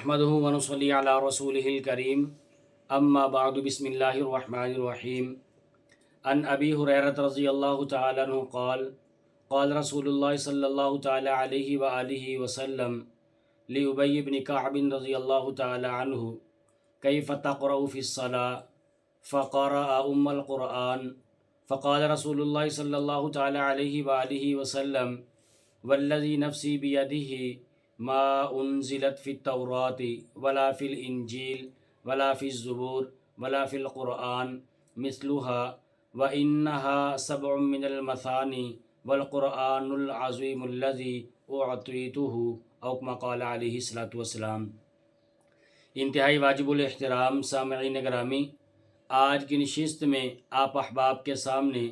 نحمده ونصلي على رسوله الكريم اما بعد بسم الله الرحمن الرحيم عن ابي هريرة رضي الله تعالى عنه قال قال رسول الله صلى الله تعالى عليه وآله وسلم لأبي بن كعب رضي الله تعالى عنه كيف تقرأ في الصلاة فقرأ القرآن فقال رسول الله صلى الله تعالى عليه وآله وسلم والذي نفسي بيده ما انزلت في التوراة ولا في الانجیل ولا في الزبور ولا في القرآن مثلها وانها سبع من المثانی والقرآن العظیم الذي اعطیته او کما قال علیہ الصلوۃ والسلام۔ انتہائی واجب الاحترام سامعین گرامی، آج کی نشست میں آپ احباب کے سامنے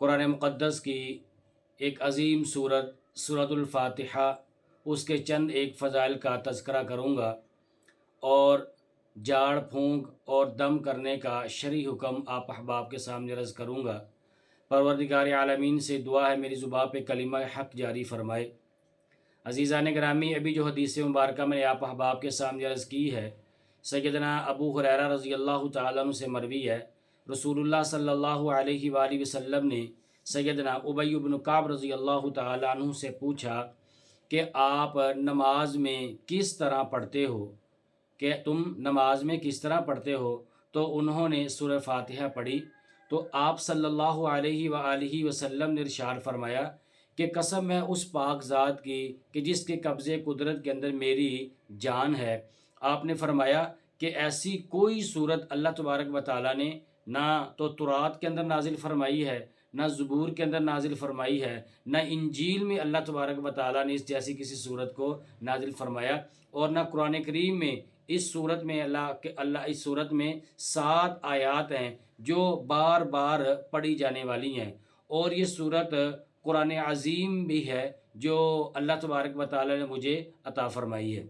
قرآن مقدس کی ایک عظیم سورت سورۃ الفاتحہ، اس کے چند ایک فضائل کا تذکرہ کروں گا اور جاڑ پھونک اور دم کرنے کا شرعی حکم آپ احباب کے سامنے عرض کروں گا۔ پروردگار عالمین سے دعا ہے میری زبان پہ کلمہ حق جاری فرمائے۔ عزیزان گرامی، ابھی جو حدیث مبارکہ میں نے آپ احباب کے سامنے عرض کی ہے، سیدنا ابو ہریرہ رضی اللہ تعالیٰ عنہ سے مروی ہے، رسول اللہ صلی اللہ علیہ وآلہ وسلم نے سیدنا ابی بن کعب رضی اللہ تعالیٰ عنہ سے پوچھا کہ آپ نماز میں کس طرح پڑھتے ہو، کہ تم نماز میں کس طرح پڑھتے ہو؟ تو انہوں نے سورہ فاتحہ پڑھی تو آپ صلی اللہ علیہ وآلہ وسلم نے ارشاد فرمایا کہ قسم ہے اس پاک ذات کی کہ جس کے قبضے قدرت کے اندر میری جان ہے۔ آپ نے فرمایا کہ ایسی کوئی صورت اللہ تبارک و تعالیٰ نے نہ تو تورات کے اندر نازل فرمائی ہے، نہ زبور کے اندر نازل فرمائی ہے، نہ انجیل میں اللہ تبارک و تعالیٰ نے اس جیسی کسی صورت کو نازل فرمایا، اور نہ قرآن کریم میں اس صورت میں اللہ اس صورت میں 7 آیات ہیں جو بار بار پڑھی جانے والی ہیں، اور یہ صورت قرآن عظیم بھی ہے جو اللہ تبارک و تعالیٰ نے مجھے عطا فرمائی ہے۔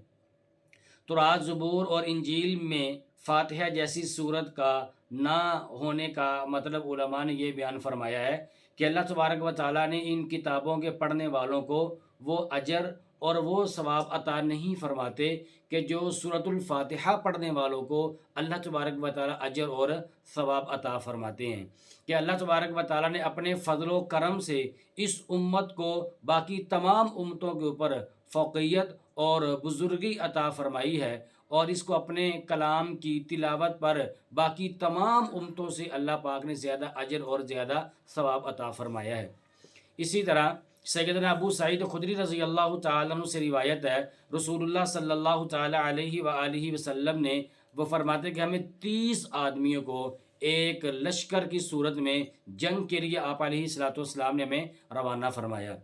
تورات، زبور اور انجیل میں فاتحہ جیسی صورت کا نہ ہونے کا مطلب علماء نے یہ بیان فرمایا ہے کہ اللہ تبارک و تعالیٰ نے ان کتابوں کے پڑھنے والوں کو وہ اجر اور وہ ثواب عطا نہیں فرماتے کہ جو سورۃ الفاتحہ پڑھنے والوں کو اللہ تبارک و تعالیٰ اجر اور ثواب عطا فرماتے ہیں، کہ اللہ تبارک و تعالیٰ نے اپنے فضل و کرم سے اس امت کو باقی تمام امتوں کے اوپر فوقیت اور بزرگی عطا فرمائی ہے، اور اس کو اپنے کلام کی تلاوت پر باقی تمام امتوں سے اللہ پاک نے زیادہ اجر اور زیادہ ثواب عطا فرمایا ہے۔ اسی طرح سیدنا ابو سعید خدری رضی اللہ تعالیٰ عنہ سے روایت ہے، رسول اللہ صلی اللہ تعالیٰ علیہ وآلہ وسلم نے وہ فرماتے کہ ہمیں 30 آدمیوں کو ایک لشکر کی صورت میں جنگ کے لیے آپ علیہ الصلوۃ والسلام نے ہمیں روانہ فرمایا۔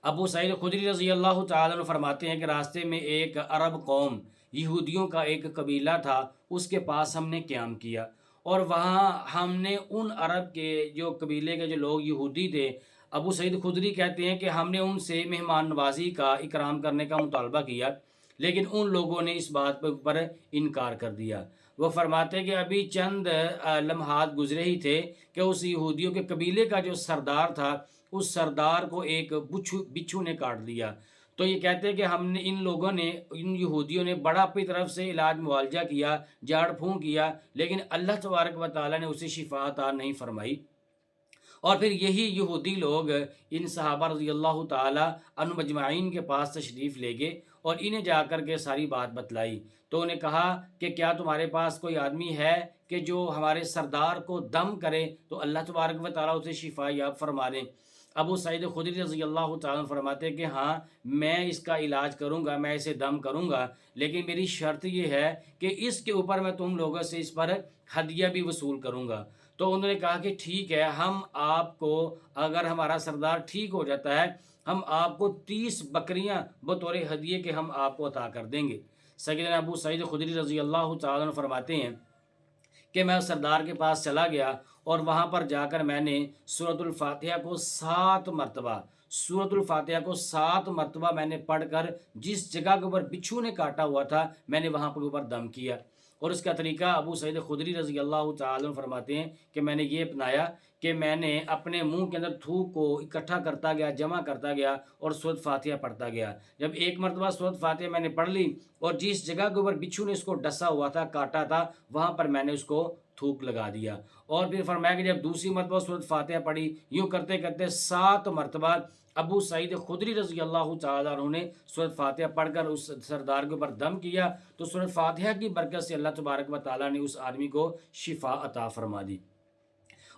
ابو سعید خدری رضی اللہ تعالیٰ عنہ فرماتے ہیں کہ راستے میں ایک عرب قوم یہودیوں کا ایک قبیلہ تھا، اس کے پاس ہم نے قیام کیا، اور وہاں ہم نے ان عرب کے جو قبیلے کے جو لوگ یہودی تھے، ابو سعید خدری کہتے ہیں کہ ہم نے ان سے مہمان نوازی کا اکرام کرنے کا مطالبہ کیا، لیکن ان لوگوں نے اس بات پر انکار کر دیا۔ وہ فرماتے کہ ابھی چند لمحات گزرے ہی تھے کہ اس یہودیوں کے قبیلے کا جو سردار تھا، اس سردار کو ایک بچھو نے کاٹ دیا۔ تو یہ کہتے ہیں کہ ہم نے ان یہودیوں نے بڑا اپنی طرف سے علاج معالجہ کیا، جاڑ پھونک کیا، لیکن اللہ تبارک و تعالیٰ نے اسے شفا عطا نہیں فرمائی۔ اور پھر یہی یہودی لوگ ان صحابہ رضی اللہ تعالیٰ عنہ مجمعین کے پاس تشریف لے گئے اور انہیں جا کر کے ساری بات بتلائی، تو انہیں کہا کہ کیا تمہارے پاس کوئی آدمی ہے کہ جو ہمارے سردار کو دم کرے تو اللہ تبارک و تعالیٰ اسے شفا یاب فرما دیں؟ ابو سعید خدری رضی اللہ تعالیٰ عنہ فرماتے کہ ہاں میں اس کا علاج کروں گا، میں اسے دم کروں گا، لیکن میری شرط یہ ہے کہ اس کے اوپر میں تم لوگوں سے اس پر ہدیہ بھی وصول کروں گا۔ تو انہوں نے کہا کہ ٹھیک ہے، ہم آپ کو اگر ہمارا سردار ٹھیک ہو جاتا ہے، ہم آپ کو 30 بکریاں بطور ہدیے کے ہم آپ کو عطا کر دیں گے۔ سیدنا ابو سعید خدری رضی اللہ تعالیٰ عنہ فرماتے ہیں کہ میں اس سردار کے پاس چلا گیا اور وہاں پر جا کر میں نے سورۃ الفاتحہ کو 7 مرتبہ میں نے پڑھ کر جس جگہ کے اوپر بچھو نے کاٹا ہوا تھا میں نے وہاں پر اوپر دم کیا، اور اس کا طریقہ ابو سعید خدری رضی اللہ تعالیٰ عنہ فرماتے ہیں کہ میں نے یہ اپنایا کہ میں نے اپنے منہ کے اندر تھوک کو اکٹھا کرتا گیا، جمع کرتا گیا اور سورۃ فاتحہ پڑھتا گیا۔ جب ایک مرتبہ سورۃ فاتحہ میں نے پڑھ لی اور جس جگہ کے اوپر بچھو نے اس کو ڈسا ہوا تھا، کاٹا تھا، وہاں پر میں نے اس کو تھوک لگا دیا۔ اور پھر فرمایا کہ جب دوسری مرتبہ سورۃ فاتحہ پڑھی، یوں کرتے کرتے 7 مرتبہ ابو سعید خدری رضی اللہ تعالیٰ عنہ نے سورۃ فاتحہ پڑھ کر اس سردار کے اوپر دم کیا، تو سورۃ فاتحہ کی برکت سے اللہ تبارک و تعالیٰ نے اس آدمی کو شفا عطا فرما دی۔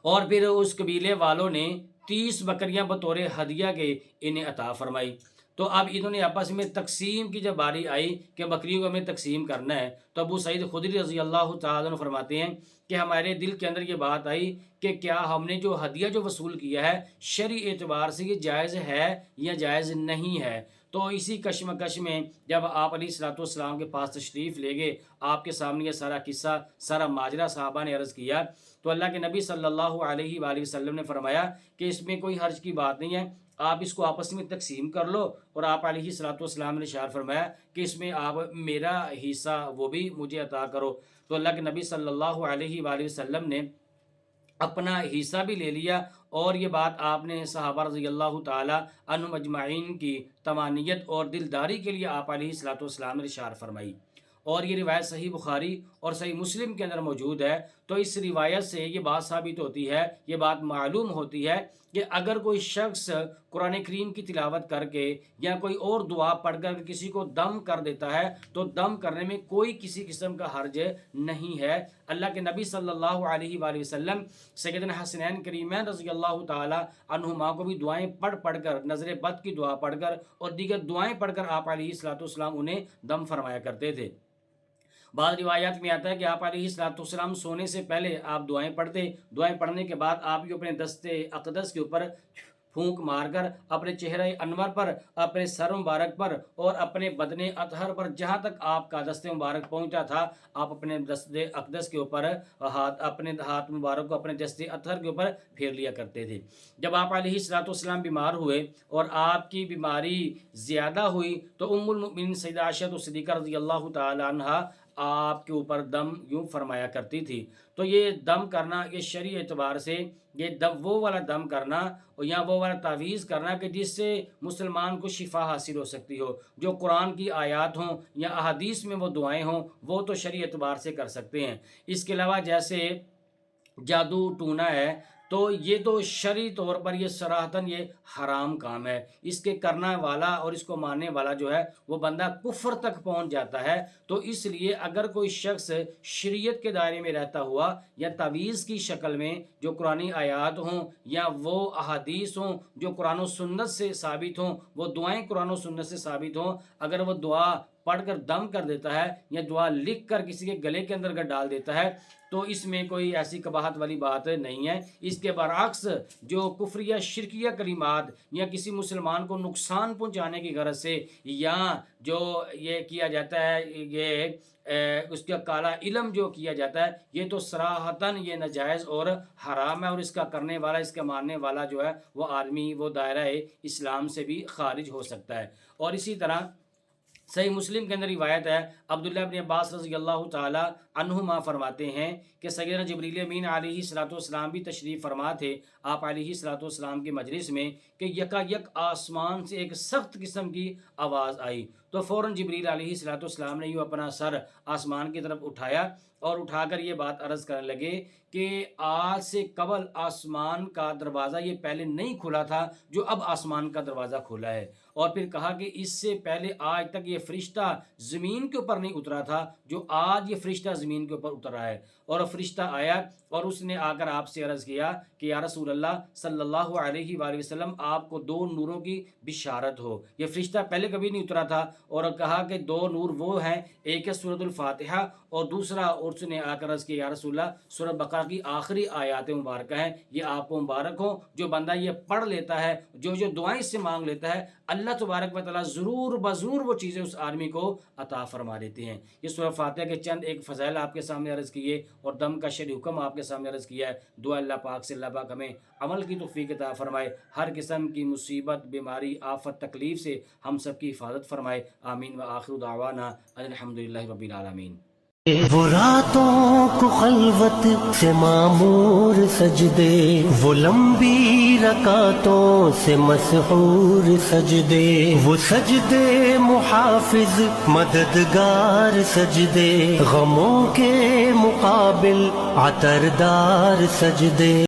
اور پھر اس قبیلے والوں نے 30 بکریاں بطور ہدیہ کے انہیں عطا فرمائی۔ تو اب انہوں نے آپس میں تقسیم کی جب باری آئی کہ بکریوں کو ہمیں تقسیم کرنا ہے، تو ابو سعید خدری رضی اللہ تعالیٰ عنہ فرماتے ہیں کہ ہمارے دل کے اندر یہ بات آئی کہ کیا ہم نے جو ہدیہ جو وصول کیا ہے شرعی اعتبار سے یہ جائز ہے یا جائز نہیں ہے۔ تو اسی کشمکش میں جب آپ علیہ الصلوۃ والسلام کے پاس تشریف لے گئے، آپ کے سامنے یہ سارا قصہ، سارا ماجرا صحابہ نے عرض کیا، تو اللہ کے نبی صلی اللہ علیہ وآلہ وسلم نے فرمایا کہ اس میں کوئی حرج کی بات نہیں ہے، آپ اس کو آپس میں تقسیم کر لو۔ اور آپ علیہ الصلوۃ والسلام نے ارشاد فرمایا کہ اس میں آپ میرا حصہ وہ بھی مجھے عطا کرو۔ تو اللہ کے نبی صلی اللہ علیہ وآلہ وسلم نے اپنا حصہ بھی لے لیا، اور یہ بات آپ نے صحابہ رضی اللہ تعالیٰ عنہم اجمعین کی تمانیت اور دلداری کے لیے آپ علیہ الصلوۃ والسلام نے ارشاد فرمائی۔ اور یہ روایت صحیح بخاری اور صحیح مسلم کے اندر موجود ہے۔ تو اس روایت سے یہ بات ثابت ہوتی ہے، یہ بات معلوم ہوتی ہے کہ اگر کوئی شخص قرآن کریم کی تلاوت کر کے یا کوئی اور دعا پڑھ کر کسی کو دم کر دیتا ہے تو دم کرنے میں کوئی کسی قسم کا حرج نہیں ہے۔ اللہ کے نبی صلی اللہ علیہ وآلہ وسلم سیدنا حسنین کریمین رضی اللہ تعالی عنہما کو بھی دعائیں پڑھ کر، نظر بد کی دعا پڑھ کر اور دیگر دعائیں پڑھ کر آپ علیہ الصلوۃ والسلام انہیں دم فرمایا کرتے تھے۔ بعض روایات میں آتا ہے کہ آپ علیہ الصلوۃ والسلام سونے سے پہلے آپ دعائیں پڑھتے، دعائیں پڑھنے کے بعد آپ بھی اپنے دستے اقدس کے اوپر پھونک مار کر اپنے چہرہ انور پر، اپنے سر مبارک پر اور اپنے بدن اطہر پر، جہاں تک آپ کا دست مبارک پہنچا تھا، آپ اپنے دست اقدس کے اوپر اپنے ہاتھ مبارک کو اپنے دست اطہر کے اوپر پھیر لیا کرتے تھے۔ جب آپ علیہ الصلوۃ والسلام بیمار ہوئے اور آپ کی بیماری زیادہ ہوئی تو ام المؤمنین سیدہ عائشہ صدیقہ رضی اللہ تعالی عنہا آپ کے اوپر دم یوں فرمایا کرتی تھی۔ تو یہ دم کرنا، یہ شرعی اعتبار سے یہ دم، وہ والا دم کرنا یا وہ والا تعویذ کرنا کہ جس سے مسلمان کو شفا حاصل ہو سکتی ہو، جو قرآن کی آیات ہوں یا احادیث میں وہ دعائیں ہوں، وہ تو شرعی اعتبار سے کر سکتے ہیں۔ اس کے علاوہ جیسے جادو ٹونا ہے، تو یہ تو شرعی طور پر یہ صراحتاً یہ حرام کام ہے، اس کے کرنا والا اور اس کو ماننے والا جو ہے وہ بندہ کفر تک پہنچ جاتا ہے۔ تو اس لیے اگر کوئی شخص شریعت کے دائرے میں رہتا ہوا یا تعویذ کی شکل میں جو قرآنی آیات ہوں یا وہ احادیث ہوں جو قرآن و سنت سے ثابت ہوں، وہ دعائیں قرآن و سنت سے ثابت ہوں، اگر وہ دعا پڑھ کر دم کر دیتا ہے یا دعا لکھ کر کسی کے گلے کے اندر ڈال دیتا ہے، تو اس میں کوئی ایسی قباحت والی بات نہیں ہے۔ اس کے برعکس جو کفریہ شرکیہ کلمات یا کسی مسلمان کو نقصان پہنچانے کی غرض سے یا جو یہ کیا جاتا ہے، یہ اس کا کالا علم جو کیا جاتا ہے، یہ تو صراحتاً یہ ناجائز اور حرام ہے، اور اس کا کرنے والا، اس کا ماننے والا جو ہے وہ آدمی وہ دائرہ اسلام سے بھی خارج ہو سکتا ہے۔ اور اسی طرح صحیح مسلم کے اندر روایت ہے، عبداللہ بن عباس رضی اللہ تعالی عنہما فرماتے ہیں کہ سیدنا جبریل امین علیہ الصلوۃ والسلام بھی تشریف فرما تھے آپ علیہ الصلوۃ والسلام کی مجلس میں کہ یکا یک آسمان سے ایک سخت قسم کی آواز آئی، تو فوراً جبریل علیہ الصلوۃ والسلام نے یوں اپنا سر آسمان کی طرف اٹھایا اور اٹھا کر یہ بات عرض کرنے لگے کہ آج سے قبل آسمان کا دروازہ یہ پہلے نہیں کھلا تھا جو اب آسمان کا دروازہ کھلا ہے، اور پھر کہا کہ اس سے پہلے آج تک یہ فرشتہ زمین کے اوپر نہیں اترا تھا جو آج یہ فرشتہ زمین کے اوپر اتر رہا ہے۔ اور فرشتہ آیا اور اس نے آ کر آپ سے عرض کیا کہ یا رسول اللہ صلی اللہ علیہ وآلہ وسلم، آپ کو 2 نوروں کی بشارت ہو۔ یہ فرشتہ پہلے کبھی نہیں اترا تھا، اور کہا کہ 2 نور وہ ہیں، ایک ہے سورۃ الفاتحہ اور دوسرا، اور اس نے آ کر عرض کیا یا رسول اللہ سورۃ بقرہ کی آخری آیات مبارکہ ہیں، یہ آپ کو مبارک ہو، جو بندہ یہ پڑھ لیتا ہے، جو دعائیں اس سے مانگ لیتا ہے، اللہ تبارک و تعالیٰ ضرور بضرور وہ چیزیں اس آدمی کو عطا فرما دیتے ہیں۔ یہ سورۃ فاتحہ کے چند ایک فضائل آپ کے سامنے عرض کیے اور دم کا شرعی حکم آپ کے سامنے عرض کیا ہے۔ دعا اللہ پاک سے اللہ پاک ہمیں عمل کی توفیق عطا فرمائے، ہر قسم کی مصیبت، بیماری، آفت، تکلیف سے ہم سب کی حفاظت فرمائے، آمین۔ وآخر دعوانا ان الحمد للہ رب العالمین۔ وہ راتوں کو خلوت سے معمور سجدے، وہ لمبی رکعتوں سے مسحور سجدے، وہ سجدے محافظ مددگار سجدے، غموں کے مقابل عطردار سجدے۔